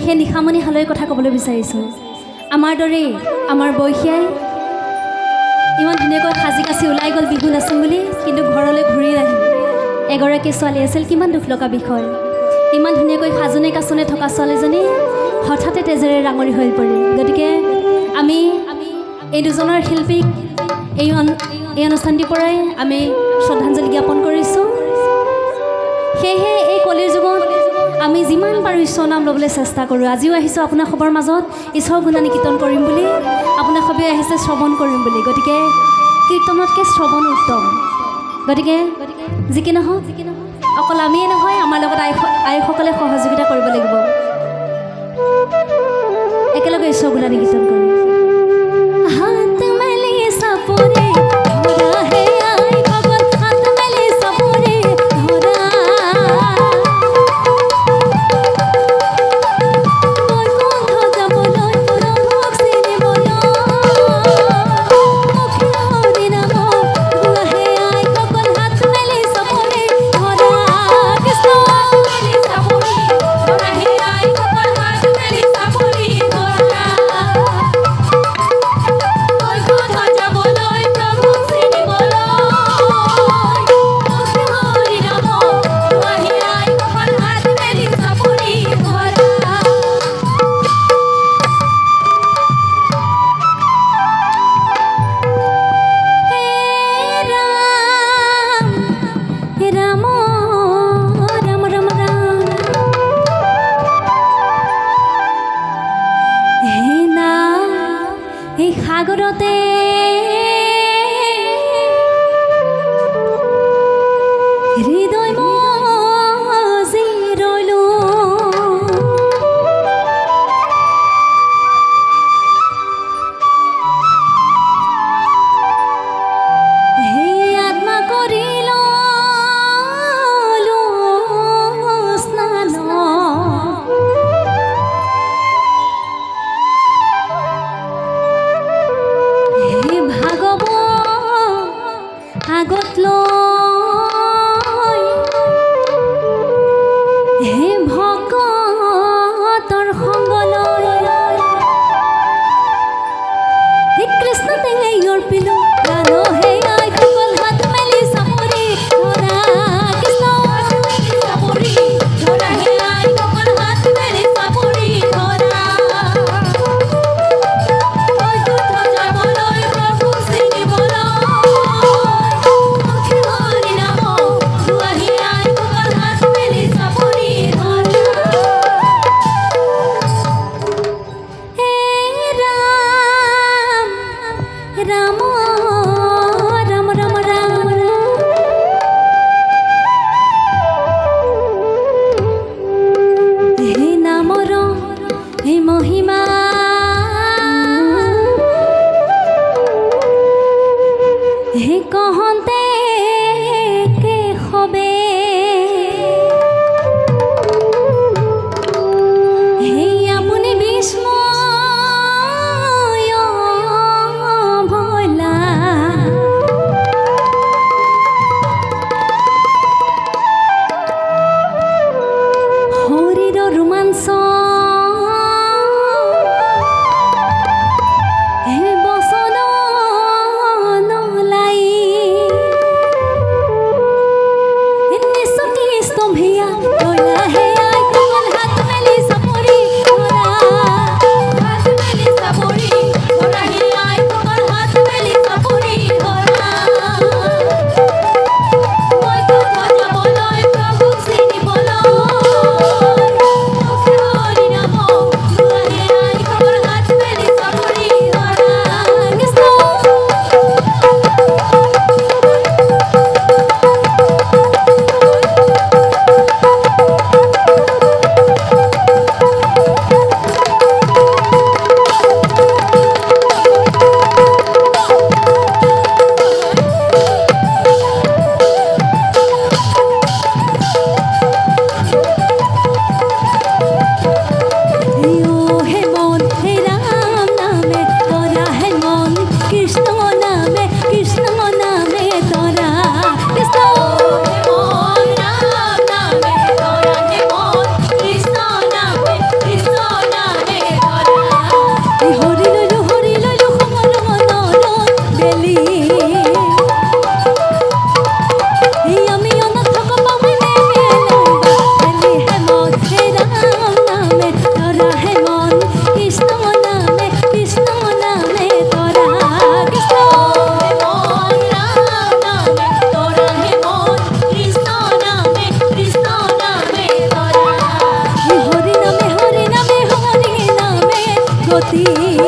সেই নিশামণি হালৈৰ কথা ক'বলৈ বিচাৰিছোঁ। আমাৰ দৰে আমাৰ বয়সীয়াই ইমান ধুনীয়াকৈ সাজি কাচি ওলাই গ'ল বিহু নাচিম বুলি, কিন্তু ঘৰলৈ ঘূৰি নাহিল। এগৰাকী ছোৱালী আছিল, কিমান দুখ লগা বিষয়। ইমান ধুনীয়াকৈ সাজোনে কাচোনে থকা ছোৱালীজনী হঠাতে তেজেৰে ৰাঙৰি হৈ পৰিল। গতিকে আমি এই দুজনৰ শিল্পীক এই অনুষ্ঠানটিৰ পৰাই আমি শ্ৰদ্ধাঞ্জলি জ্ঞাপন কৰিছোঁ। সেয়েহে এই কলিৰ যুগত আমি যিমান পাৰোঁ ঈশ্বৰৰ নাম ল'বলৈ চেষ্টা কৰোঁ। আজিও আহিছোঁ আপোনাৰ সবৰ মাজত ঈশ্বৰৰ গুণানী কীৰ্তন কৰিম বুলি, আপোনাৰ সবেই আহিছে শ্ৰৱণ কৰিম বুলি। গতিকে কীৰ্তনতকৈ শ্ৰৱণ উত্তম। গতিকে যি কি নহওক, অকল আমিয়ে নহয়, আমাৰ লগত আইসকলে সহযোগিতা কৰিব লাগিব। একেলগে ঈশ্বৰৰ গুণানী কীৰ্তন কৰিম। হাত মেলি চাপৰি ধৰা হে আই ভগত, হাত মেলি চাপৰি ধৰা, বৈকুণ্ঠ যাবলৈ প্ৰভুক চিনিবলৈ, মুখে নাম গোৱা হে আই ভগত, হাত মেলি চাপৰি ধৰা। কৃষ্ণ মেলি চাপৰি ধৰা হে আই ভগত, হাত মেলি চাপৰি ধৰা। সতী